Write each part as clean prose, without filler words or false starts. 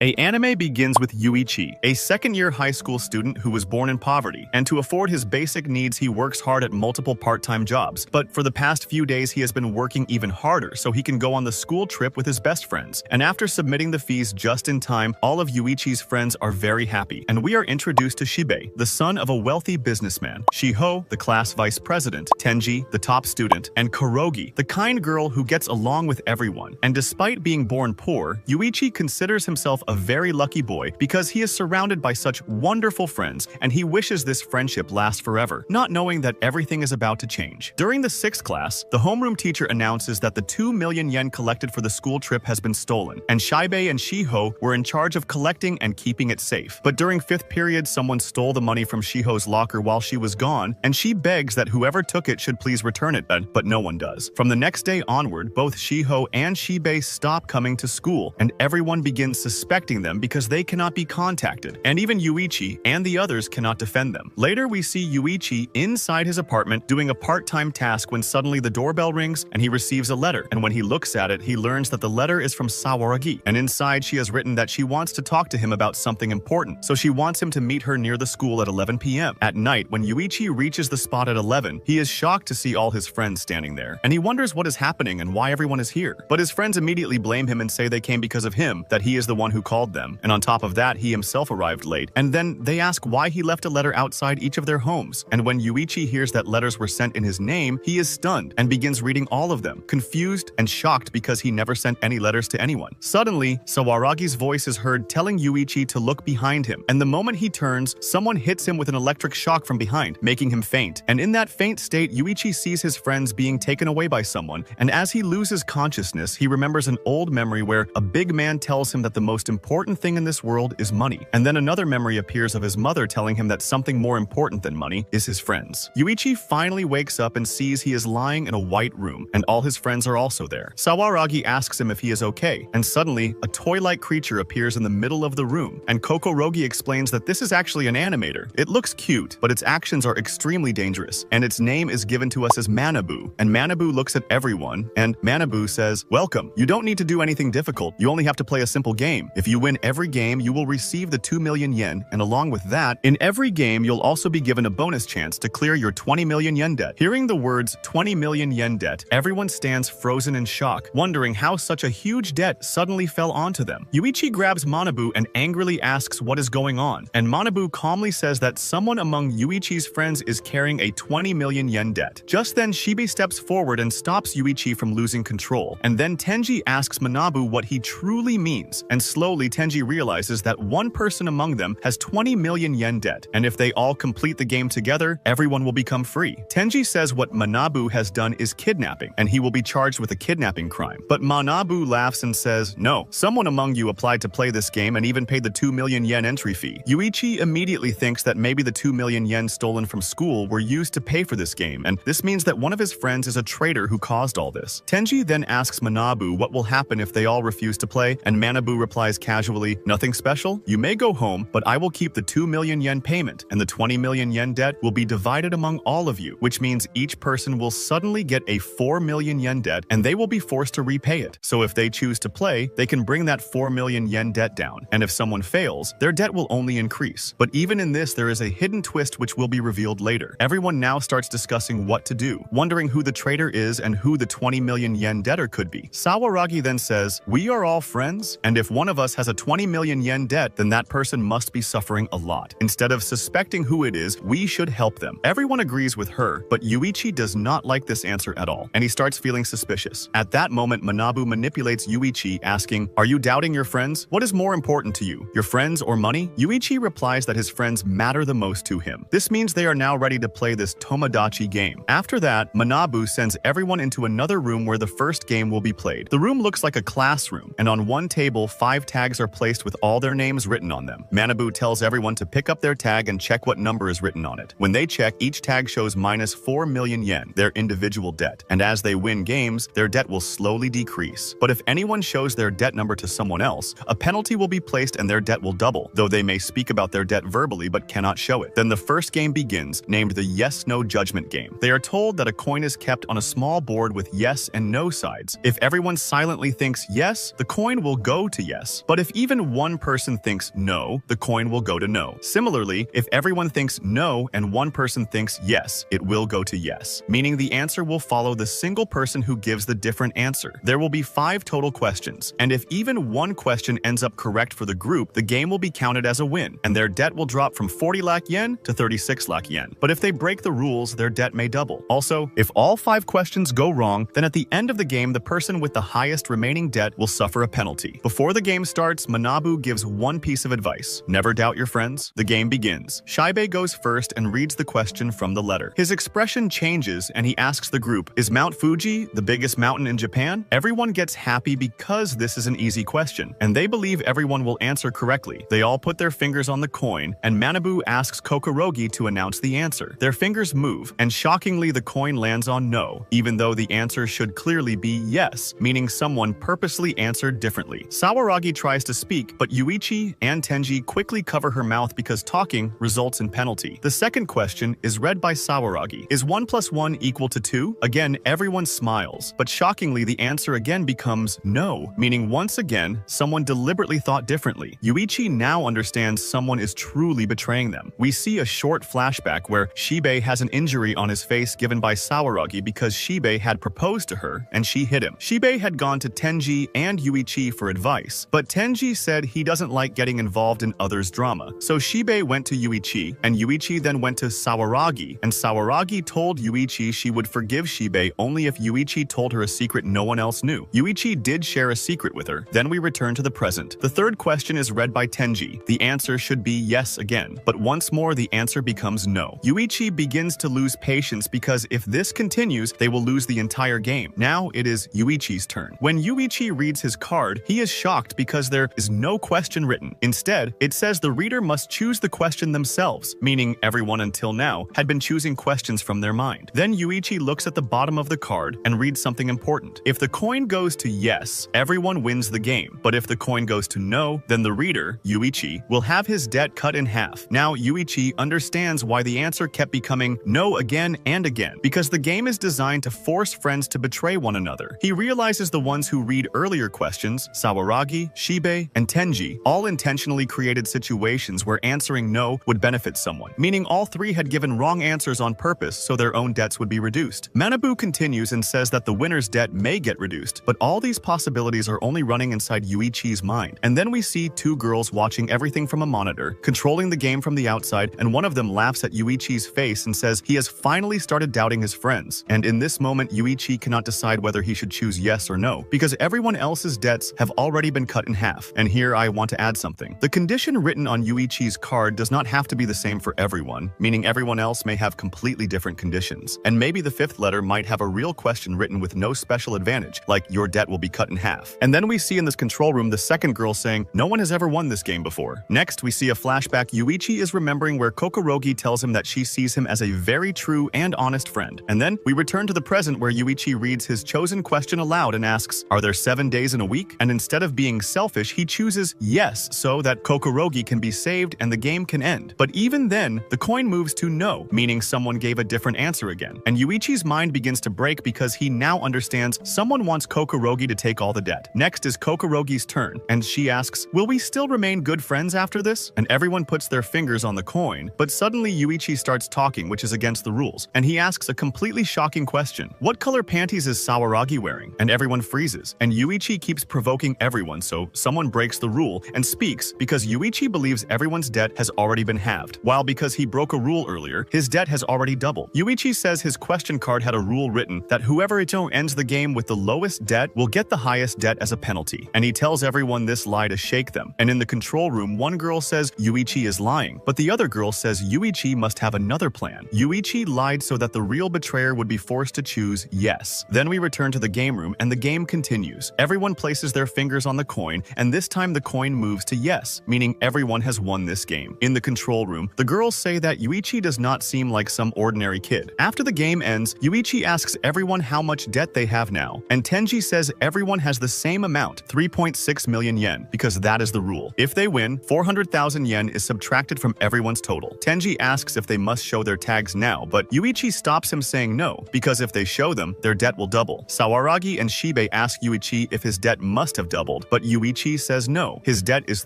An anime begins with Yuichi, a second-year high school student who was born in poverty, and to afford his basic needs he works hard at multiple part-time jobs. But for the past few days he has been working even harder so he can go on the school trip with his best friends. And after submitting the fees just in time, all of Yuichi's friends are very happy, and we are introduced to Shibe, the son of a wealthy businessman, Shiho, the class vice president, Tenji, the top student, and Kurogi, the kind girl who gets along with everyone. And despite being born poor, Yuichi considers himself a very lucky boy because he is surrounded by such wonderful friends, and he wishes this friendship lasts forever, not knowing that everything is about to change. During the 6th class, the homeroom teacher announces that the 2 million yen collected for the school trip has been stolen, and Shibe and Shiho were in charge of collecting and keeping it safe. But during 5th period, someone stole the money from Shiho's locker while she was gone, and she begs that whoever took it should please return it, but no one does. From the next day onward, both Shiho and Shibe stop coming to school, and everyone begins suspecting them because they cannot be contacted, and even Yuichi and the others cannot defend them. Later, we see Yuichi inside his apartment doing a part-time task when suddenly the doorbell rings and he receives a letter, and when he looks at it, he learns that the letter is from Sawaragi, and inside she has written that she wants to talk to him about something important, so she wants him to meet her near the school at 11 p.m. At night, when Yuichi reaches the spot at 11, he is shocked to see all his friends standing there, and he wonders what is happening and why everyone is here. But his friends immediately blame him and say they came because of him, that he is the one who called them, and on top of that, he himself arrived late, and then they ask why he left a letter outside each of their homes. And when Yuichi hears that letters were sent in his name, he is stunned and begins reading all of them, confused and shocked because he never sent any letters to anyone. Suddenly, Sawaragi's voice is heard telling Yuichi to look behind him, and the moment he turns, someone hits him with an electric shock from behind, making him faint. And in that faint state, Yuichi sees his friends being taken away by someone, and as he loses consciousness, he remembers an old memory where a big man tells him that the most important thing in this world is money. And then another memory appears of his mother telling him that something more important than money is his friends. Yuichi finally wakes up and sees he is lying in a white room, and all his friends are also there. Sawaragi asks him if he is okay, and suddenly, a toy-like creature appears in the middle of the room, and Kokorogi explains that this is actually an animator. It looks cute, but its actions are extremely dangerous, and its name is given to us as Manabu. And Manabu looks at everyone, and Manabu says, "Welcome. You don't need to do anything difficult. You only have to play a simple game. If you win every game, you will receive the 2 million yen, and along with that, in every game, you'll also be given a bonus chance to clear your 20 million yen debt." Hearing the words 20 million yen debt, everyone stands frozen in shock, wondering how such a huge debt suddenly fell onto them. Yuichi grabs Manabu and angrily asks what is going on, and Manabu calmly says that someone among Yuichi's friends is carrying a 20 million yen debt. Just then, Shibe steps forward and stops Yuichi from losing control, and then Tenji asks Manabu what he truly means, and slowly Tenji realizes that one person among them has 20 million yen debt, and if they all complete the game together, everyone will become free. Tenji says what Manabu has done is kidnapping, and he will be charged with a kidnapping crime. But Manabu laughs and says, "No, someone among you applied to play this game and even paid the 2 million yen entry fee." Yuichi immediately thinks that maybe the 2 million yen stolen from school were used to pay for this game, and this means that one of his friends is a traitor who caused all this. Tenji then asks Manabu what will happen if they all refuse to play, and Manabu replies casually, "Nothing special. You may go home, but I will keep the 2 million yen payment, and the 20 million yen debt will be divided among all of you, which means each person will suddenly get a 4 million yen debt, and they will be forced to repay it. So if they choose to play, they can bring that 4 million yen debt down, and if someone fails, their debt will only increase." But even in this, there is a hidden twist which will be revealed later. Everyone now starts discussing what to do, wondering who the traitor is and who the 20 million yen debtor could be. Sawaragi then says, "We are all friends, and if one of us has a 20 million yen debt, then that person must be suffering a lot. Instead of suspecting who it is, we should help them." Everyone agrees with her, but Yuichi does not like this answer at all, and he starts feeling suspicious. At that moment, Manabu manipulates Yuichi, asking, "Are you doubting your friends? What is more important to you, your friends or money?" Yuichi replies that his friends matter the most to him. This means they are now ready to play this Tomodachi game. After that, Manabu sends everyone into another room where the first game will be played. The room looks like a classroom, and on one table, 5 tags are placed with all their names written on them. Manabu tells everyone to pick up their tag and check what number is written on it. When they check, each tag shows minus 4 million yen, their individual debt, and as they win games, their debt will slowly decrease. But if anyone shows their debt number to someone else, a penalty will be placed and their debt will double, though they may speak about their debt verbally but cannot show it. Then the first game begins, named the Yes-No Judgment Game. They are told that a coin is kept on a small board with yes and no sides. If everyone silently thinks yes, the coin will go to yes. But if even one person thinks no, the coin will go to no. Similarly, if everyone thinks no and one person thinks yes, it will go to yes, meaning the answer will follow the single person who gives the different answer. There will be 5 total questions, and if even one question ends up correct for the group, the game will be counted as a win, and their debt will drop from 40 lakh yen to 36 lakh yen. But if they break the rules, their debt may double. Also, if all 5 questions go wrong, then at the end of the game, the person with the highest remaining debt will suffer a penalty. Before the game starts, Manabu gives one piece of advice: never doubt your friends. The game begins. Shibe goes first and reads the question from the letter. His expression changes and he asks the group, is Mount Fuji the biggest mountain in Japan? Everyone gets happy because this is an easy question, and they believe everyone will answer correctly. They all put their fingers on the coin, and Manabu asks Kokorogi to announce the answer. Their fingers move, and shockingly the coin lands on no, even though the answer should clearly be yes, meaning someone purposely answered differently. Sawaragi tries to speak, but Yuichi and Tenji quickly cover her mouth because talking results in penalty. The second question is read by Sawaragi. Is 1 + 1 equal to 2? Again, everyone smiles, but shockingly the answer again becomes no, meaning once again, someone deliberately thought differently. Yuichi now understands someone is truly betraying them. We see a short flashback where Shibe has an injury on his face given by Sawaragi because Shibe had proposed to her and she hit him. Shibe had gone to Tenji and Yuichi for advice, but Tenji said he doesn't like getting involved in others' drama. So Shibe went to Yuichi, and Yuichi then went to Sawaragi, and Sawaragi told Yuichi she would forgive Shibe only if Yuichi told her a secret no one else knew. Yuichi did share a secret with her. Then we return to the present. The third question is read by Tenji. The answer should be yes again, but once more the answer becomes no. Yuichi begins to lose patience because if this continues, they will lose the entire game. Now it is Yuichi's turn. When Yuichi reads his card, he is shocked because there is no question written. Instead, it says the reader must choose the question themselves, meaning everyone until now had been choosing questions from their mind. Then Yuichi looks at the bottom of the card and reads something important. If the coin goes to yes, everyone wins the game, but if the coin goes to no, then the reader, Yuichi, will have his debt cut in half. Now Yuichi understands why the answer kept becoming no again and again, because the game is designed to force friends to betray one another. He realizes the ones who read earlier questions, Sawaragi, Shibe, and Tenji, all intentionally created situations where answering no would benefit someone, meaning all 3 had given wrong answers on purpose so their own debts would be reduced. Manabu continues and says that the winner's debt may get reduced, but all these possibilities are only running inside Yuichi's mind. And then we see 2 girls watching everything from a monitor, controlling the game from the outside, and one of them laughs at Yuichi's face and says he has finally started doubting his friends. And in this moment, Yuichi cannot decide whether he should choose yes or no, because everyone else's debts have already been cut in half. And here I want to add something. The condition written on Yuichi's card does not have to be the same for everyone, meaning everyone else may have completely different conditions. And maybe the 5th letter might have a real question written with no special advantage, like your debt will be cut in half. And then we see in this control room the second girl saying, no one has ever won this game before. Next, we see a flashback. Yuichi is remembering where Kokorogi tells him that she sees him as a very true and honest friend. And then we return to the present where Yuichi reads his chosen question aloud and asks, are there 7 days in a week? And instead of being selfish, he chooses yes so that Kokorogi can be saved and the game can end. But even then, the coin moves to no, meaning someone gave a different answer again. And Yuichi's mind begins to break because he now understands someone wants Kokorogi to take all the debt. Next is Kokorogi's turn, and she asks, will we still remain good friends after this? And everyone puts their fingers on the coin, but suddenly Yuichi starts talking, which is against the rules, and he asks a completely shocking question. What color panties is Sawaragi wearing? And everyone freezes, and Yuichi keeps provoking everyone, so someone breaks the rule and speaks because Yuichi believes everyone's debt has already been halved, while because he broke a rule earlier, his debt has already doubled. Yuichi says his question card had a rule written that whoever ends the game with the lowest debt will get the highest debt as a penalty, and he tells everyone this lie to shake them. And in the control room, one girl says Yuichi is lying, but the other girl says Yuichi must have another plan. Yuichi lied so that the real betrayer would be forced to choose yes. Then we return to the game room and the game continues. Everyone places their fingers on the coin, and this time the coin moves to yes, meaning everyone has won this game. In the control room, the girls say that Yuichi does not seem like some ordinary kid. After the game ends, Yuichi asks everyone how much debt they have now, and Tenji says everyone has the same amount, 3.6 million yen, because that is the rule. If they win, 400,000 yen is subtracted from everyone's total. Tenji asks if they must show their tags now, but Yuichi stops him saying no, because if they show them, their debt will double. Sawaragi and Shibe ask Yuichi if his debt must have doubled, but Yuichi Yuichi says no. His debt is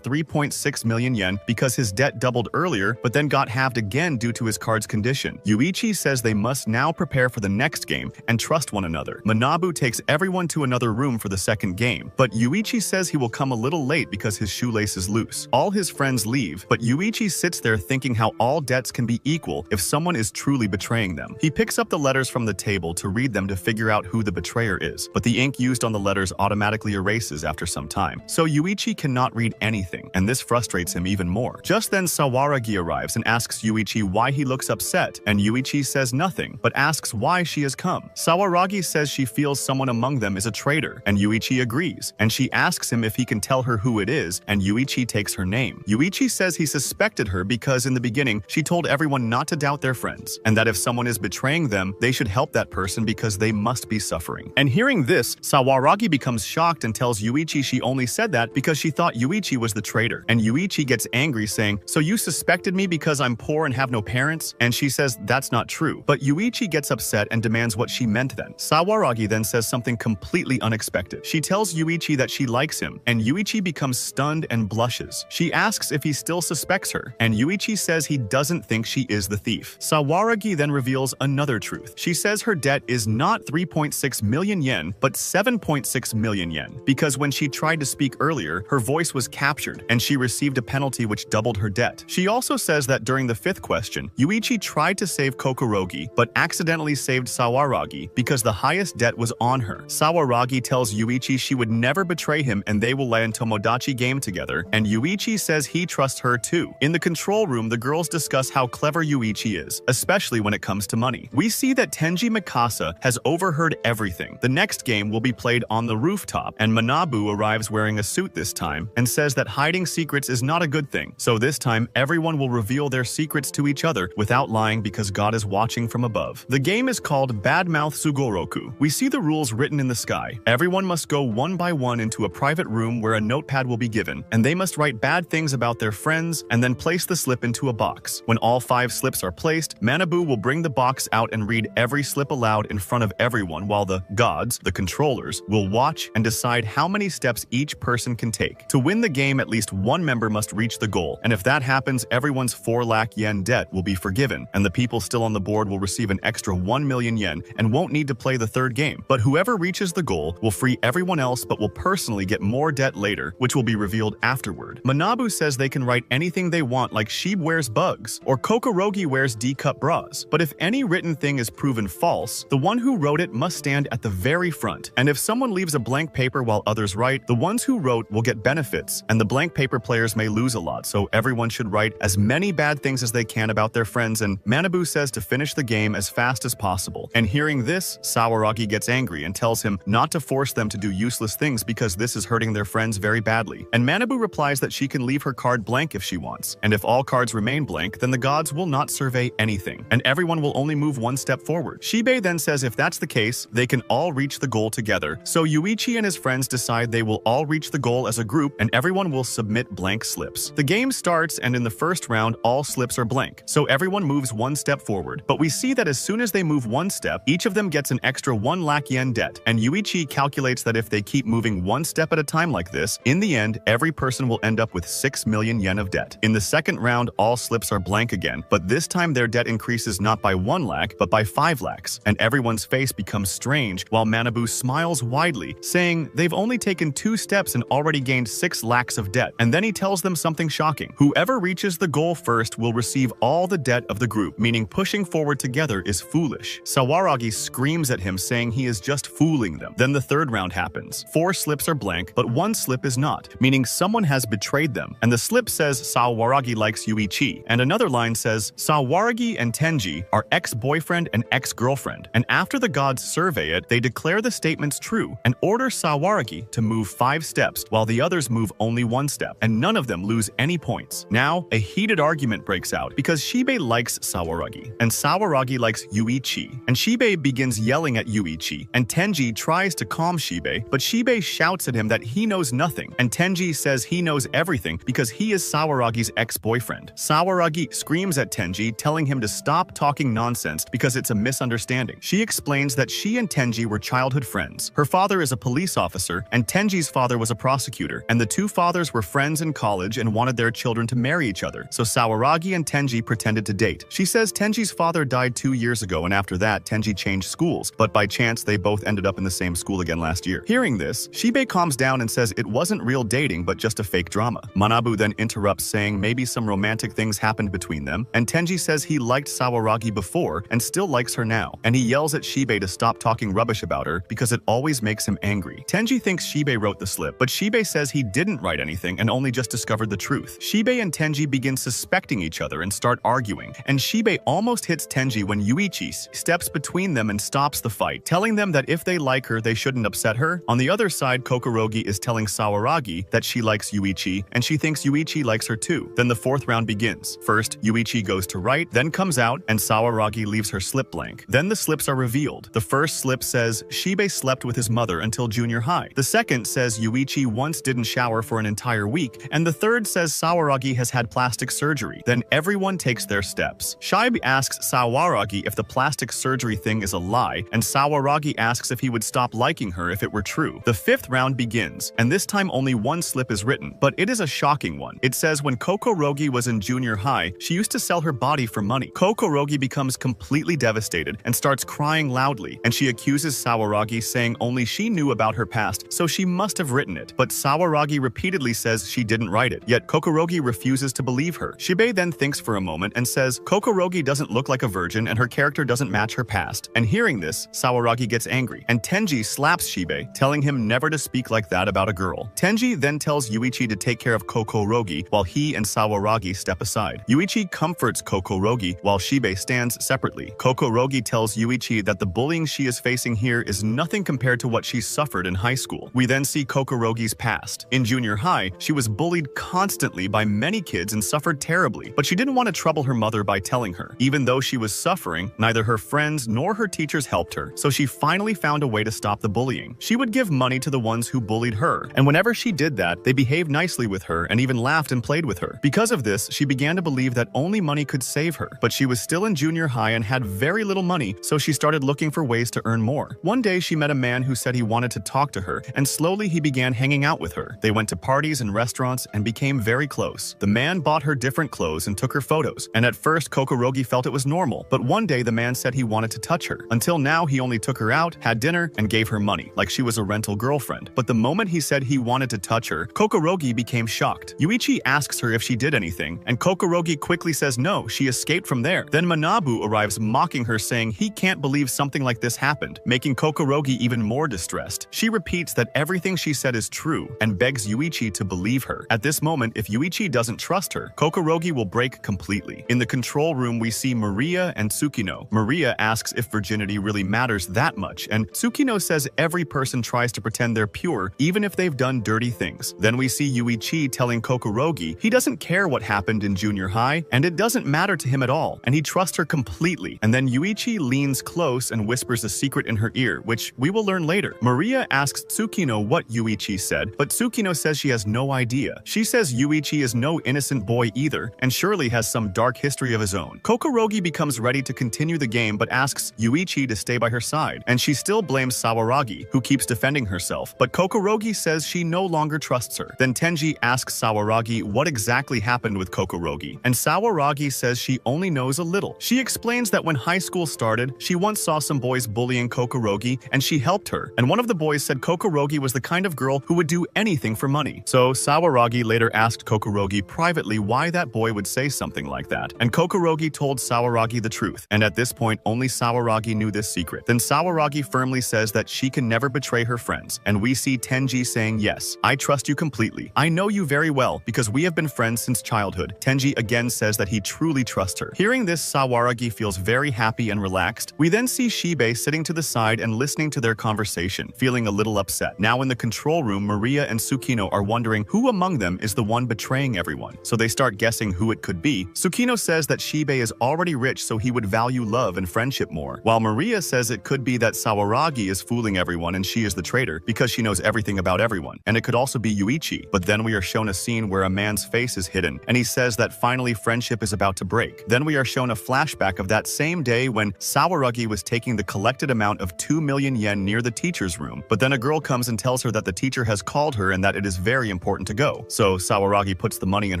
3.6 million yen because his debt doubled earlier but then got halved again due to his card's condition. Yuichi says they must now prepare for the next game and trust one another. Manabu takes everyone to another room for the second game, but Yuichi says he will come a little late because his shoelace is loose. All his friends leave, but Yuichi sits there thinking how all debts can be equal if someone is truly betraying them. He picks up the letters from the table to read them to figure out who the betrayer is, but the ink used on the letters automatically erases after some time. So Yuichi cannot read anything, and this frustrates him even more. Just then Sawaragi arrives and asks Yuichi why he looks upset, and Yuichi says nothing, but asks why she has come. Sawaragi says she feels someone among them is a traitor, and Yuichi agrees, and she asks him if he can tell her who it is, and Yuichi takes her name. Yuichi says he suspected her because in the beginning she told everyone not to doubt their friends, and that if someone is betraying them, they should help that person because they must be suffering. And hearing this, Sawaragi becomes shocked and tells Yuichi she only said that because she thought Yuichi was the traitor, and Yuichi gets angry saying, "So you suspected me because I'm poor and have no parents?" And she says that's not true, but Yuichi gets upset and demands what she meant then. Sawaragi then says something completely unexpected. She tells Yuichi that she likes him, and Yuichi becomes stunned and blushes. She asks if he still suspects her, and Yuichi says he doesn't think she is the thief. Sawaragi then reveals another truth. She says her debt is not 3.6 million yen, but 7.6 million yen, because when she tried to speak earlier, her voice was captured, and she received a penalty which doubled her debt. She also says that during the fifth question, Yuichi tried to save Kokorogi, but accidentally saved Sawaragi because the highest debt was on her. Sawaragi tells Yuichi she would never betray him and they will land Tomodachi game together, and Yuichi says he trusts her too. In the control room, the girls discuss how clever Yuichi is, especially when it comes to money. We see that Tenji Mikasa has overheard everything. The next game will be played on the rooftop, and Manabu arrives wearing a suit this time and says that hiding secrets is not a good thing. So this time, everyone will reveal their secrets to each other without lying because God is watching from above. The game is called Badmouth Sugoroku. We see the rules written in the sky. Everyone must go one by one into a private room where a notepad will be given, and they must write bad things about their friends and then place the slip into a box. When all 5 slips are placed, Manabu will bring the box out and read every slip aloud in front of everyone while the gods, the controllers, will watch and decide how many steps each person can take. To win the game, at least one member must reach the goal, and if that happens, everyone's 4 lakh yen debt will be forgiven, and the people still on the board will receive an extra 1 million yen and won't need to play the third game. But whoever reaches the goal will free everyone else but will personally get more debt later, which will be revealed afterward. Manabu says they can write anything they want, like Sheeb wears bugs or Kokorogi wears D-cup bras, but if any written thing is proven false, the one who wrote it must stand at the very front, and if someone leaves a blank paper while others write, the ones who wrote will get benefits, and the blank paper players may lose a lot, so everyone should write as many bad things as they can about their friends, and Manabu says to finish the game as fast as possible. And hearing this, Sawaragi gets angry and tells him not to force them to do useless things because this is hurting their friends very badly. And Manabu replies that she can leave her card blank if she wants, and if all cards remain blank, then the gods will not survey anything, and everyone will only move one step forward. Shibei then says if that's the case, they can all reach the goal together, so Yuichi and his friends decide they will all reach the goal as a group and everyone will submit blank slips. The game starts, and in the first round, all slips are blank, so everyone moves one step forward, but we see that as soon as they move one step, each of them gets an extra 1 lakh yen debt, and Yuichi calculates that if they keep moving one step at a time like this, in the end, every person will end up with 6 million yen of debt. In the second round, all slips are blank again, but this time their debt increases not by 1 lakh, but by 5 lakhs, and everyone's face becomes strange while Manabu smiles widely, saying they've only taken 2 steps and already gained 6 lakhs of debt, and then he tells them something shocking. Whoever reaches the goal first will receive all the debt of the group, meaning pushing forward together is foolish. Sawaragi screams at him saying he is just fooling them. Then the third round happens. 4 slips are blank, but 1 slip is not, meaning someone has betrayed them, and the slip says Sawaragi likes Yuichi, and another line says Sawaragi and Tenji are ex-boyfriend and ex-girlfriend, and after the gods survey it, they declare the statements true and order Sawaragi to move 5 steps while the others move only 1 step, and none of them lose any points. Now, a heated argument breaks out because Shibei likes Sawaragi, and Sawaragi likes Yuichi, and Shibei begins yelling at Yuichi, and Tenji tries to calm Shibei, but Shibei shouts at him that he knows nothing, and Tenji says he knows everything because he is Sawaragi's ex-boyfriend. Sawaragi screams at Tenji, telling him to stop talking nonsense because it's a misunderstanding. She explains that she and Tenji were childhood friends. Her father is a police officer, and Tenji's father was a prosecutor, and the two fathers were friends in college and wanted their children to marry each other, so Sawaragi and Tenji pretended to date. She says Tenji's father died 2 years ago, and after that, Tenji changed schools, but by chance they both ended up in the same school again last year. Hearing this, Shibei calms down and says it wasn't real dating but just a fake drama. Manabu then interrupts saying maybe some romantic things happened between them, and Tenji says he liked Sawaragi before and still likes her now, and he yells at Shibei to stop talking rubbish about her because it always makes him angry. Tenji thinks Shibei wrote the slip, but Shibei says he didn't write anything and only just discovered the truth. Shibei and Tenji begin suspecting each other and start arguing, and Shibei almost hits Tenji when Yuichi steps between them and stops the fight, telling them that if they like her, they shouldn't upset her. On the other side, Kokorogi is telling Sawaragi that she likes Yuichi, and she thinks Yuichi likes her too. Then the fourth round begins. First, Yuichi goes to write, then comes out, and Sawaragi leaves her slip blank. Then the slips are revealed. The first slip says Shibei slept with his mother until junior high. The second says Yuichi once didn't shower for an entire week, and the third says Sawaragi has had plastic surgery. Then everyone takes their steps. Shibei asks Sawaragi if the plastic surgery thing is a lie, and Sawaragi asks if he would stop liking her if it were true. The fifth round begins, and this time only one slip is written, but it is a shocking one. It says when Kokorogi was in junior high, she used to sell her body for money. Kokorogi becomes completely devastated and starts crying loudly, and she accuses Sawaragi, saying only she knew about her past, so she must have written it. But Sawaragi repeatedly says she didn't write it, yet Kokorogi refuses to believe her. Shibei then thinks for a moment and says Kokorogi doesn't look like a virgin and her character doesn't match her past. And hearing this, Sawaragi gets angry, and Tenji slaps Shibei, telling him never to speak like that about a girl. Tenji then tells Yuichi to take care of Kokorogi while he and Sawaragi step aside. Yuichi comforts Kokorogi while Shibei stands separately. Kokorogi tells Yuichi that the bullying she is facing here is nothing compared to what she suffered in high school. We then see Kokorogi's past. In junior high, she was bullied constantly by many kids and suffered terribly, but she didn't want to trouble her mother by telling her. Even though she was suffering, neither her friends nor her teachers helped her, so she finally found a way to stop the bullying. She would give money to the ones who bullied her, and whenever she did that, they behaved nicely with her and even laughed and played with her. Because of this, she began to believe that only money could save her, but she was still in junior high and had very little money, so she started looking for ways to earn more. One day, she met a man who said he wanted to talk to her, and slowly he began hanging out with her. They went to parties and restaurants and became very close. The man bought her different clothes and took her photos, and at first Kokorogi felt it was normal, but one day the man said he wanted to touch her. Until now, he only took her out, had dinner, and gave her money, like she was a rental girlfriend. But the moment he said he wanted to touch her, Kokorogi became shocked. Yuichi asks her if she did anything, and Kokorogi quickly says no, she escaped from there. Then Manabu arrives mocking her, saying he can't believe something like this happened, making Kokorogi even more distressed. She repeats that everything she said is true, and begs Yuichi to believe her. At this moment, if Yuichi doesn't trust her, Kokorogi will break completely. In the control room, we see Maria and Tsukino. Maria asks if virginity really matters that much, and Tsukino says every person tries to pretend they're pure, even if they've done dirty things. Then we see Yuichi telling Kokorogi he doesn't care what happened in junior high, and it doesn't matter to him at all, and he trusts her completely. And then Yuichi leans close and whispers a secret in her ear, which we will learn later. Maria asks Tsukino what Yuichi said, but Tsukino says she has no idea. She says Yuichi is no innocent boy either, and surely has some dark history of his own. Kokorogi becomes ready to continue the game but asks Yuichi to stay by her side, and she still blames Sawaragi, who keeps defending herself, but Kokorogi says she no longer trusts her. Then Tenji asks Sawaragi what exactly happened with Kokorogi, and Sawaragi says she only knows a little. She explains that when high school started, she once saw some boys bullying Kokorogi, and she helped her, and one of the boys said Kokorogi was the kind of girl who would do anything for money. So Sawaragi later asked Kokorogi privately why that boy would say something like that, and Kokorogi told Sawaragi the truth, and at this point only Sawaragi knew this secret. Then Sawaragi firmly says that she can never betray her friends, and we see Tenji saying, yes, I trust you completely. I know you very well because we have been friends since childhood. Tenji again says that he truly trusts her. Hearing this, Sawaragi feels very happy and relaxed. We then see Shibei sitting to the side and listening to their conversation, feeling a little upset. Now in the control room, Maria and Tsukino are wondering who among them is the one betraying everyone, so they start guessing who it could be. Tsukino says that Shibei is already rich, so he would value love and friendship more, while Maria says it could be that Sawaragi is fooling everyone and she is the traitor because she knows everything about everyone, and it could also be Yuichi. But then we are shown a scene where a man's face is hidden, and he says that finally friendship is about to break. Then we are shown a flashback of that same day when Sawaragi was taking the collected amount of 2 million yen near the teacher's room, but then a girl comes and tells her that the teacher has called her and that it is very important to go. So Sawaragi puts the money in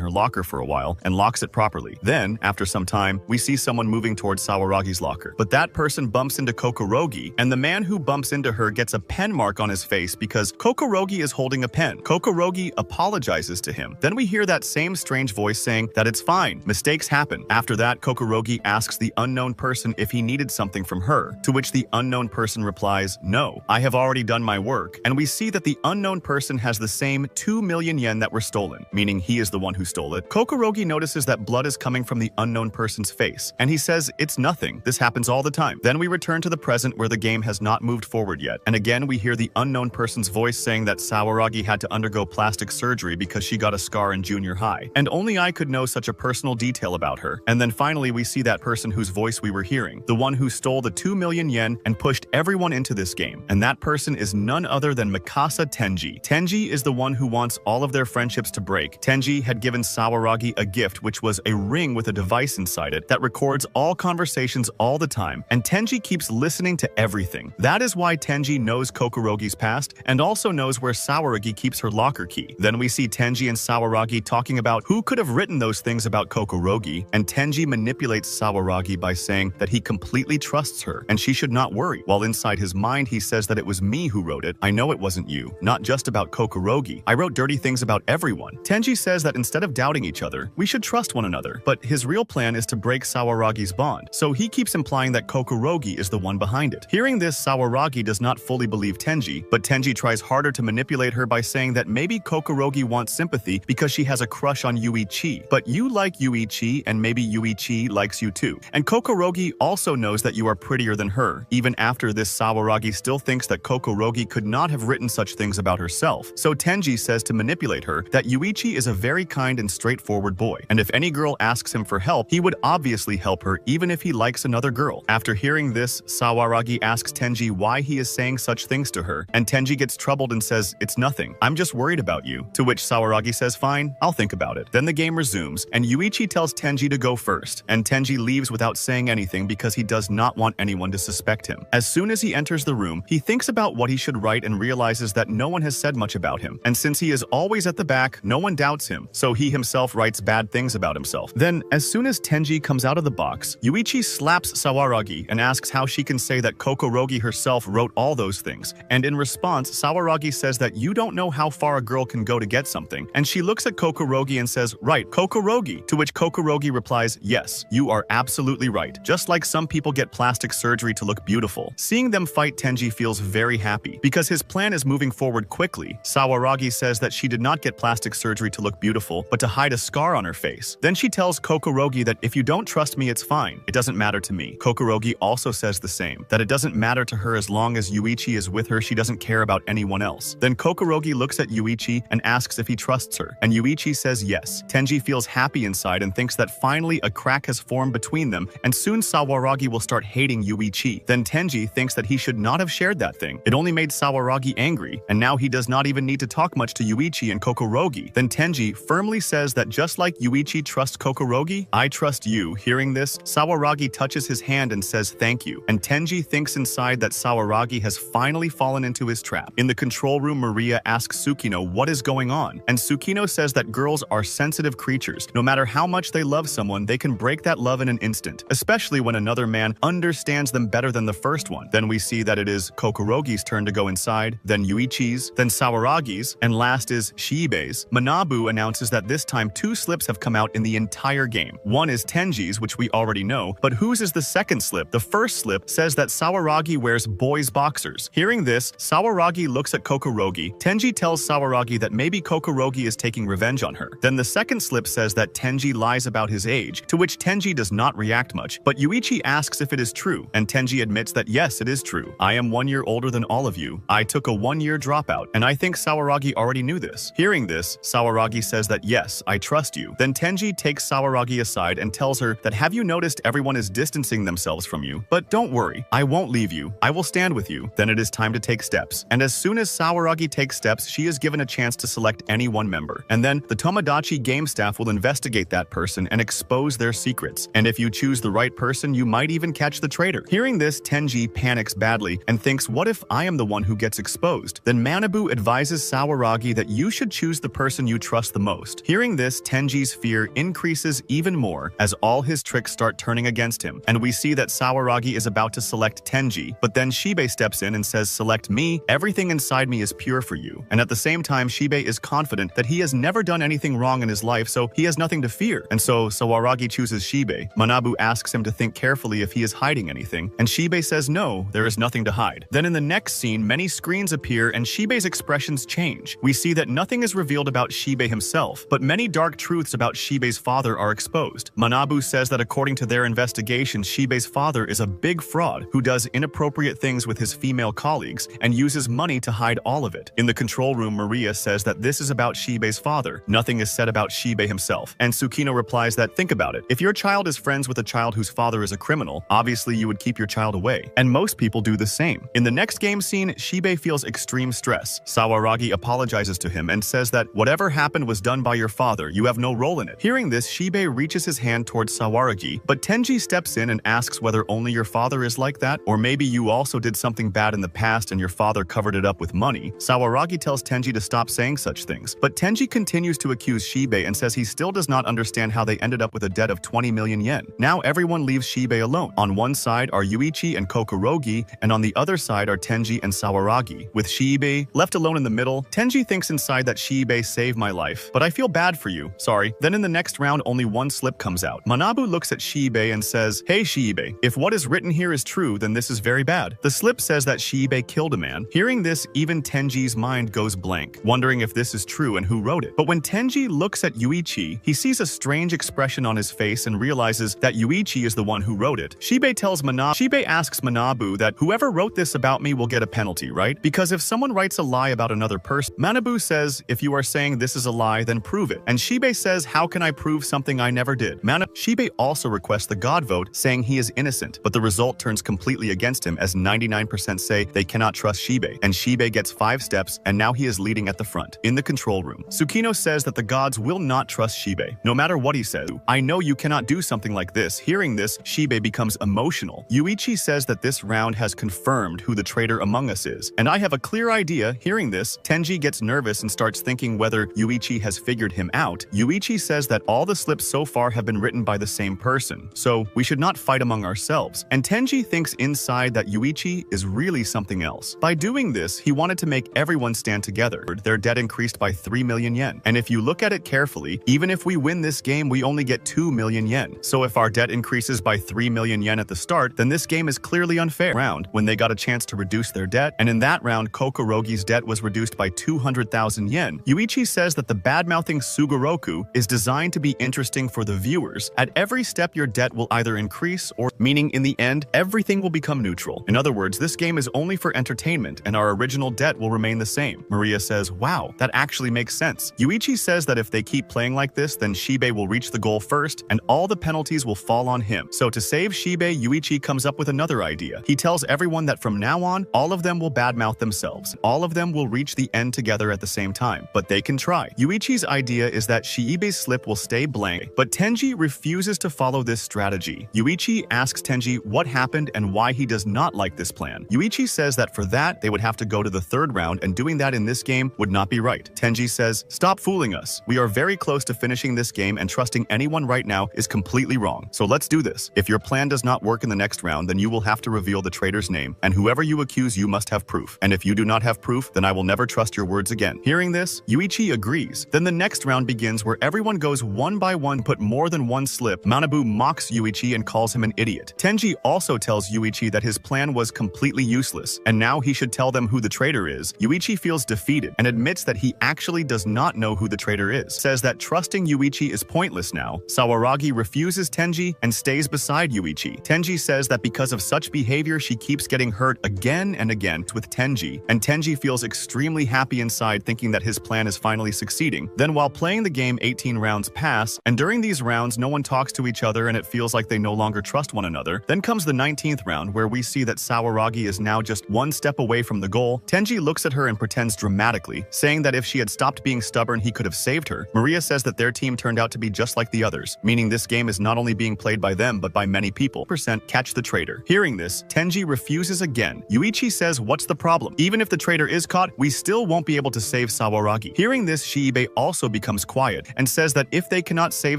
her locker for a while and locks it properly. Then, after some time, we see someone moving towards Sawaragi's locker. But that person bumps into Kokorogi, and the man who bumps into her gets a pen mark on his face because Kokorogi is holding a pen. Kokorogi apologizes to him. Then we hear that same strange voice saying that it's fine, mistakes happen. After that, Kokorogi asks the unknown person if he needed something from her, to which the unknown person replies, "No, I have already done my work." And we see that the unknown person has the same 2 million yen that were stolen, meaning he is the one who stole it. Kokorogi notices that blood is coming from the unknown person's face, and he says, "It's nothing. This happens all the time." Then we return to the present where the game has not moved forward yet. And again, we hear the unknown person's voice saying that Sawaragi had to undergo plastic surgery because she got a scar in junior high. And only I could know such a personal detail about her. And then finally, we see that person whose voice we were hearing, the one who stole the 2 million yen and pushed everyone into this game. And that person is none other than Mikasa Tenji. Tenji is the one who wants all of their friendships to break. Tenji had given Sawaragi a gift, which was a ring with a device inside it that records all conversations all the time, and Tenji keeps listening to everything. That is why Tenji knows Kokorogi's past and also knows where Sawaragi keeps her locker key. Then we see Tenji and Sawaragi talking about who could have written those things about Kokorogi, and Tenji manipulates Sawaragi by saying that he completely trusts her and she should not worry, while inside his mind he says that it was me who wrote it. I know it wasn't you, not just about Kokorogi. I wrote dirty things about everyone. Tenji says that instead of doubting each other, we should trust one another, but his real plan is to break Sawaragi's bond, so he keeps implying that Kokorogi is the one behind it. Hearing this, Sawaragi does not fully believe Tenji, but Tenji tries harder to manipulate her by saying that maybe Kokorogi wants sympathy because she has a crush on Yuichi, but you like Yuichi and maybe Yuichi likes you too. And Kokorogi also knows that you are prettier than her. Even after this, Sawaragi still thinks that Kokorogi could not have written such things about herself, so Tenji says to manipulate her that Yuichi is a very kind and straightforward boy, and if any girl asks him for help, he would obviously help her even if he likes another girl. After hearing this, Sawaragi asks Tenji why he is saying such things to her, and Tenji gets troubled and says, "It's nothing. I'm just worried about you." To which Sawaragi says, "Fine, I'll think about it." Then the game resumes, and Yuichi tells Tenji to go first, and Tenji leaves without saying anything because he does not want anyone to suspect him. As soon as he enters the room, he thinks about what he should write and realizes that no one has said much about him, and since he is always at the back, no one doubts him, so he himself writes bad things about himself. Then, as soon as Tenji comes out of the box, Yuichi slaps Sawaragi and asks how she can say that Kokorogi herself wrote all those things, and in response, Sawaragi says that you don't know how far a girl can go to get something, and she looks at Kokorogi and says, "Right, Kokorogi," to which Kokorogi replies, "Yes, you are absolutely right. Just like some people get plastic surgery to look beautiful." Seeing them fight, Tenji feels very happy because his plan is moving forward quickly. Sawaragi says that she did not get plastic surgery to look beautiful, but to hide a scar on her face. Then she tells Kokorogi that if you don't trust me, it's fine. It doesn't matter to me. Kokorogi also says the same, that it doesn't matter to her as long as Yuichi is with her, she doesn't care about anyone else. Then Kokorogi looks at Yuichi and asks if he trusts her, and Yuichi says yes. Tenji feels happy inside and thinks that finally a crack has formed between them, and soon Sawaragi will start hating Yuichi. Then Tenji thinks that he should not have shared that thing. It only made Sawaragi angry, and now he does not even need to talk much to Yuichi and Kokorogi. Then Tenji firmly says that just like Yuichi trusts Kokorogi, I trust you. Hearing this, Sawaragi touches his hand and says thank you, and Tenji thinks inside that Sawaragi has finally fallen into his trap. In the control room, Maria asks Tsukino what is going on, and Tsukino says that girls are sensitive creatures. No matter how much they love someone, they can break that love in an instant, especially when another man understands them better than the first one. Then we see that it is Kokorogi's turn to go inside, then Yuichi's, then Sawaragi's, and last is Shiibe's. Manabu announces that this time 2 slips have come out in the entire game. One is Tenji's, which we already know, but whose is the second slip? The first slip says that Sawaragi wears boys' boxers. Hearing this, Sawaragi looks at Kokorogi. Tenji tells Sawaragi that maybe Kokorogi is taking revenge on her. Then the second slip says that Tenji lies about his age, to which Tenji does not react much, but Yuichi asks if it is true, and Tenji admits that yes, it is true. I am 1 year older than all of you. I took a 1-year dropout, and I think Sawaragi already knew this. Hearing this, Sawaragi says that yes, I trust you. Then Tenji takes Sawaragi aside and tells her that have you noticed everyone is distancing themselves from you? But don't worry, I won't leave you. I will stand with you. Then it is time to take steps. And as soon as Sawaragi takes steps, she is given a chance to select any one member. And then the Tomodachi game staff will investigate that person and expose their secrets. And if you choose the right person, you might even catch the traitor. Hearing this, Tenji panics badly and thinks, what if I am the one who gets exposed? Then Manabu Manabu advises Sawaragi that you should choose the person you trust the most. Hearing this, Tenji's fear increases even more as all his tricks start turning against him, and we see that Sawaragi is about to select Tenji, but then Shibe steps in and says, "Select me, everything inside me is pure for you." And at the same time, Shibe is confident that he has never done anything wrong in his life, so he has nothing to fear. And so Sawaragi chooses Shibe. Manabu asks him to think carefully if he is hiding anything, and Shibe says no, there is nothing to hide. Then in the next scene, many screens appear and Shibe's expressions change. We see that nothing is revealed about Shibe himself, but many dark truths about Shibe's father are exposed. Manabu says that according to their investigation, Shibe's father is a big fraud who does inappropriate things with his female colleagues and uses money to hide all of it. In the control room, Maria says that this is about Shibe's father. Nothing is said about Shibe himself. And Tsukino replies that, think about it. If your child is friends with a child whose father is a criminal, obviously you would keep your child away. And most people do the same. In the next game scene, Shibe feels extreme stress. Sawaragi apologizes to him and says that whatever happened was done by your father, you have no role in it. Hearing this, Shibe reaches his hand towards Sawaragi, but Tenji steps in and asks whether only your father is like that, or maybe you also did something bad in the past and your father covered it up with money. Sawaragi tells Tenji to stop saying such things, but Tenji continues to accuse Shibe and says he still does not understand how they ended up with a debt of 20 million yen. Now everyone leaves Shibe alone. On one side are Yuichi and Kokorogi, and on the other side are Tenji and Sawaragi. With Shibe left alone in the middle, Tenji thinks inside that Shibe saved my life, but I feel bad for you. Sorry. Then in the next round, only one slip comes out. Manabu looks at Shibe and says, "Hey Shibe, if what is written here is true, then this is very bad." The slip says that Shibe killed a man. Hearing this, even Tenji's mind goes blank, wondering if this is true and who wrote it. But when Tenji looks at Yuichi, he sees a strange expression on his face and realizes that Yuichi is the one who wrote it. Shibe asks Manabu that whoever wrote this about me will get a penalty, right? Because if someone writes a lie about another person, Manabu says, if you are saying this is a lie, then prove it. And Shibe says, how can I prove something I never did? Shibe also requests the God vote, saying he is innocent, but the result turns completely against him as 99% say they cannot trust Shibe, and Shibe gets 5 steps, and now he is leading at the front. In the control room, Tsukino says that the gods will not trust Shibe, no matter what he says. I know you cannot do something like this. Hearing this, Shibe becomes emotional. Yuichi says that this round has confirmed who the traitor among us is, and I have a clear idea. Hearing this, Tenji gets nervous and starts thinking whether Yuichi has figured him out. Yuichi says that all the slips so far have been written by the same person, so we should not fight among ourselves. And Tenji thinks inside that Yuichi is really something else. By doing this, he wanted to make everyone stand together. Their debt increased by 3 million yen. And if you look at it carefully, even if we win this game, we only get 2 million yen. So if our debt increases by 3 million yen at the start, then this game is clearly unfair. Round when they got a chance to reduce their debt, and in that round, Kokorogi's debt was reduced by 200,000 yen. Yuichi says that the bad-mouthing Sugoroku is designed to be interesting for the viewers. At every step, your debt will either increase or, meaning in the end, everything will become neutral. In other words, this game is only for entertainment, and our original debt will remain the same. Maria says, wow, that actually makes sense. Yuichi says that if they keep playing like this, then Shibe will reach the goal first, and all the penalties will fall on him. So to save Shibe, Yuichi comes up with another idea. He tells everyone that from now on, all of them will badmouth themselves. All of them will reach the end together at the same time, but they can try. Yuichi's idea is that Shibe's slip will stay blank, but Tenji refuses to follow this strategy. Yuichi asks Tenji what happened and why he does not like this plan. Yuichi says that for that, they would have to go to the third round, and doing that in this game would not be right. Tenji says, stop fooling us. We are very close to finishing this game, and trusting anyone right now is completely wrong. So let's do this. If your plan does not work in the next round, then you will have to reveal the traitor's name, and whoever you accuse, you must have proof. And if you do not have proof, then I will never trust your words again. Hearing this, Yuichi agrees. Then the next round begins where everyone goes one by one, put more than one slip. Manabu mocks Yuichi and calls him an idiot. Tenji also tells Yuichi that his plan was completely useless, and now he should tell them who the traitor is. Yuichi feels defeated and admits that he actually does not know who the traitor is. Says that trusting Yuichi is pointless now. Sawaragi refuses Tenji and stays beside Yuichi. Tenji says that because of such behavior, she keeps getting hurt again and again with Tenji, and Tenji feels extremely happy inside, thinking that his plan is finally succeeding. Then while playing the game, 18 rounds pass, and during these rounds, no one talks to each other and it feels like they no longer trust one another. Then comes the 19th round, where we see that Sawaragi is now just one step away from the goal. Tenji looks at her and pretends dramatically, saying that if she had stopped being stubborn, he could have saved her. Maria says that their team turned out to be just like the others, meaning this game is not only being played by them, but by many people. Catch the traitor. Hearing this, Tenji refuses again. Yuichi says, what's the problem? Even if the traitor is is caught, we still won't be able to save Sawaragi. Hearing this, Shiibe also becomes quiet and says that if they cannot save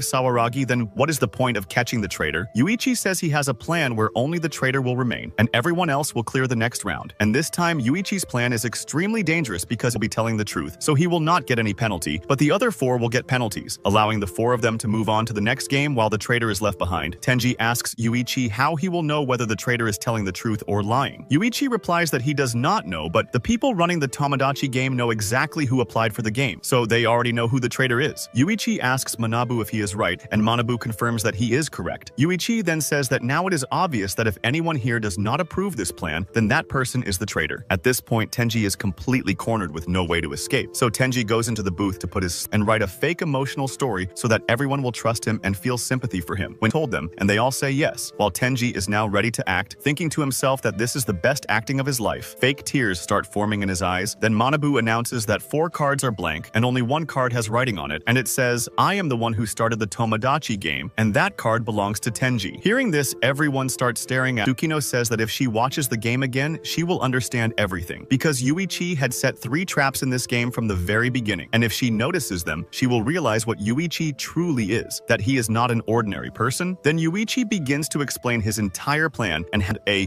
Sawaragi, then what is the point of catching the traitor? Yuichi says he has a plan where only the traitor will remain, and everyone else will clear the next round. And this time, Yuichi's plan is extremely dangerous because he'll be telling the truth, so he will not get any penalty, but the other 4 will get penalties, allowing the 4 of them to move on to the next game while the traitor is left behind. Tenji asks Yuichi how he will know whether the traitor is telling the truth or lying. Yuichi replies that he does not know, but the people running the Tomodachi game know exactly who applied for the game, so they already know who the traitor is. Yuichi asks Manabu if he is right, and Manabu confirms that he is correct. Yuichi then says that now it is obvious that if anyone here does not approve this plan, then that person is the traitor. At this point, Tenji is completely cornered with no way to escape, so Tenji goes into the booth to put his and write a fake emotional story so that everyone will trust him and feel sympathy for him when told them, and they all say yes, while Tenji is now ready to act, thinking to himself that this is the best acting of his life. Fake tears start forming in his eyes, then Manabu announces that 4 cards are blank and only 1 card has writing on it, and it says, "I am the one who started the Tomodachi game, and that card belongs to Tenji." Hearing this, everyone starts staring at Tsukino says that if she watches the game again, she will understand everything, because Yuichi had set 3 traps in this game from the very beginning, and if she notices them, she will realize what Yuichi truly is, that he is not an ordinary person. Then Yuichi begins to explain his entire plan, and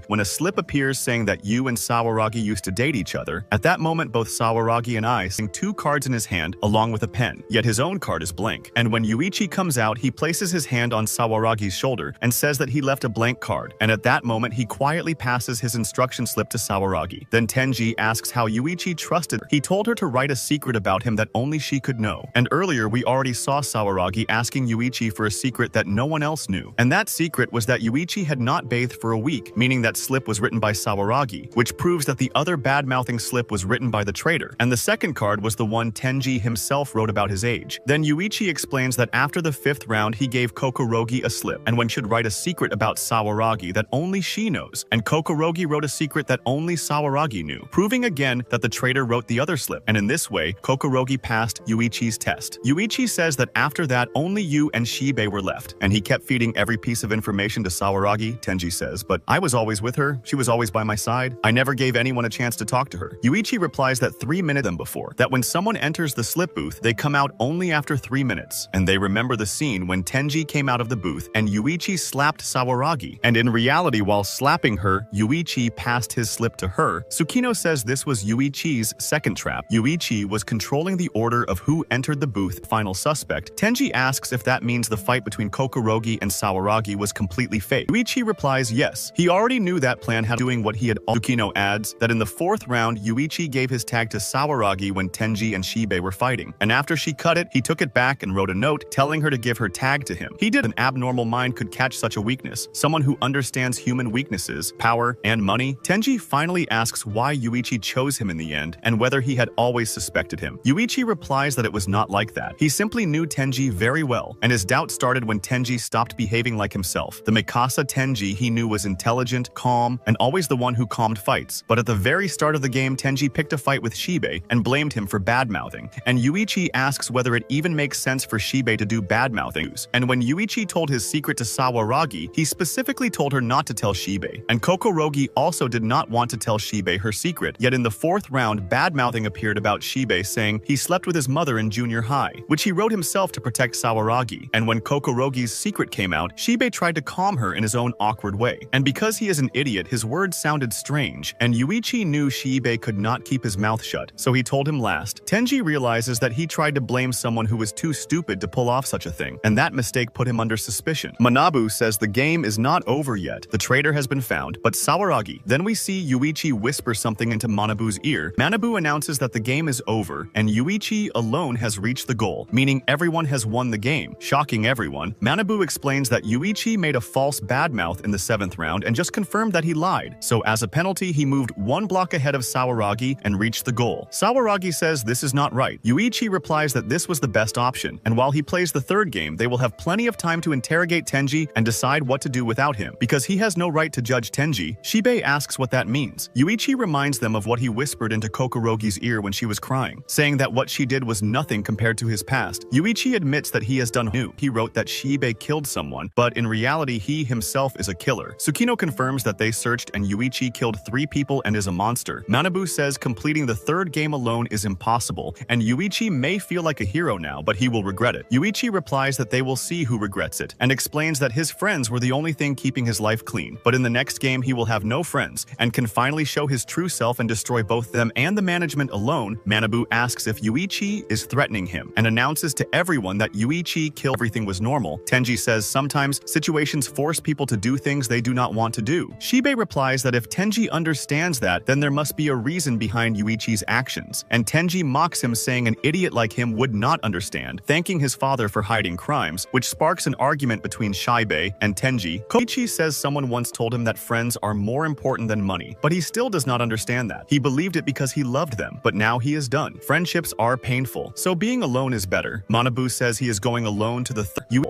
when a slip appears saying that you and Sawaragi used to date each other, at that moment both Sawaragi and I see 2 cards in his hand along with a pen, yet his own card is blank. And when Yuichi comes out, he places his hand on Sawaragi's shoulder and says that he left a blank card, and at that moment he quietly passes his instruction slip to Sawaragi. Then Tenji asks how Yuichi trusted her. He told her to write a secret about him that only she could know. And earlier we already saw Sawaragi asking Yuichi for a secret that no one else knew. And that secret was that Yuichi had not bathed for a week, meaning that slip was written by Sawaragi, which proves that the other bad-mouthing slip was written by the traitor. And the second card was the one Tenji himself wrote about his age. Then Yuichi explains that after the 5th round he gave Kokorogi a slip, and one should write a secret about Sawaragi that only she knows, and Kokorogi wrote a secret that only Sawaragi knew, proving again that the traitor wrote the other slip, and in this way, Kokorogi passed Yuichi's test. Yuichi says that after that, only Yu and Shibe were left, and he kept feeding every piece of information to Sawaragi, Tenji says, but I was always with her, she was always by my side, I never gave anyone a chance to talk to her. Yuichi replies that 3 minutes before, that when someone enters the slip booth, they come out only after 3 minutes, and they remember the scene when Tenji came out of the booth and Yuichi slapped Sawaragi, and in reality while slapping her, Yuichi passed his slip to her. Tsukino says this was Yuichi's second trap. Yuichi was controlling the order of who entered the booth, final suspect. Tenji asks if that means the fight between Kokorogi and Sawaragi was completely fake. Yuichi replies yes. He already knew that plan had doing what he had. Tsukino adds that in the 4th round, Yuichi gave his tag to Sawaragi when Tenji and Shibe were fighting, and after she cut it, he took it back and wrote a note telling her to give her tag to him. He did. An abnormal mind could catch such a weakness. Someone who understands human weaknesses, power, and money. Tenji finally asks why Yuichi chose him in the end, and whether he had always suspected him. Yuichi replies that it was not like that. He simply knew Tenji very well, and his doubt started when Tenji stopped behaving like himself. The Mikasa Tenji he knew was intelligent, calm, and always the one who calmed fights. But at the very start of the game, Tenji picked a fight with Shibe and blamed him for bad-mouthing, and Yuichi asks whether it even makes sense for Shibe to do bad-mouthing. And when Yuichi told his secret to Sawaragi, he specifically told her not to tell Shibe, and Kokorogi also did not want to tell Shibe her secret, yet in the 4th round, bad-mouthing appeared about Shibe saying he slept with his mother in junior high, which he wrote himself to protect Sawaragi, and when Kokorogi's secret came out, Shibe tried to calm her in his own awkward way, and because he is an idiot, his words sounded strange, and Yuichi knew Shibe could not keep his mouth shut, so he told him last. Tenji realizes that he tried to blame someone who was too stupid to pull off such a thing, and that mistake put him under suspicion. Manabu says the game is not over yet. The traitor has been found, but Sawaragi. Then we see Yuichi whisper something into Manabu's ear. Manabu announces that the game is over, and Yuichi alone has reached the goal, meaning everyone has won the game. Shocking everyone, Manabu explains that Yuichi made a false badmouth in the 7th round and just confirmed that he lied, so as a penalty he moved 1 block ahead of Sawaragi and reached the goal. Sawaragi says this is not right. Yuichi replies that this was the best option, and while he plays the 3rd game, they will have plenty of time to interrogate Tenji and decide what to do without him, because he has no right to judge Tenji. Shibe asks what that means. Yuichi reminds them of what he whispered into Kokorogi's ear when she was crying, saying that what she did was nothing compared to his past. Yuichi admits that he has done new. He wrote that Shibe killed someone, but in reality he himself is a killer. Tsukino confirms that they searched and Yuichi killed 3 people and is a monster. Manabu says says completing the third game alone is impossible, and Yuichi may feel like a hero now, but he will regret it. Yuichi replies that they will see who regrets it, and explains that his friends were the only thing keeping his life clean, but in the next game he will have no friends, and can finally show his true self and destroy both them and the management alone. Manabu asks if Yuichi is threatening him, and announces to everyone that Yuichi killed everything was normal. Tenji says sometimes situations force people to do things they do not want to do. Shibe replies that if Tenji understands that, then there must be a reason behind Yuichi's actions, and Tenji mocks him, saying an idiot like him would not understand, thanking his father for hiding crimes, which sparks an argument between Shibe and Tenji. Koichi says someone once told him that friends are more important than money, but he still does not understand that. He believed it because he loved them, but now he is done. Friendships are painful, so being alone is better. Manabu says he is going alone to the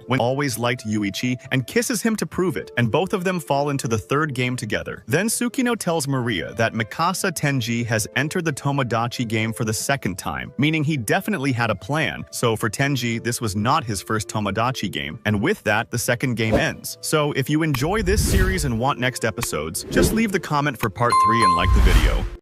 when always liked Yuichi and kisses him to prove it, and both of them fall into the third game together. Then Tsukino tells Maria that Mikasa Tenji has entered the Tomodachi game for the second time, meaning he definitely had a plan. So for Tenji, this was not his first Tomodachi game, and with that, the second game ends. So if you enjoy this series and want next episodes, just leave the comment for part 3 and like the video.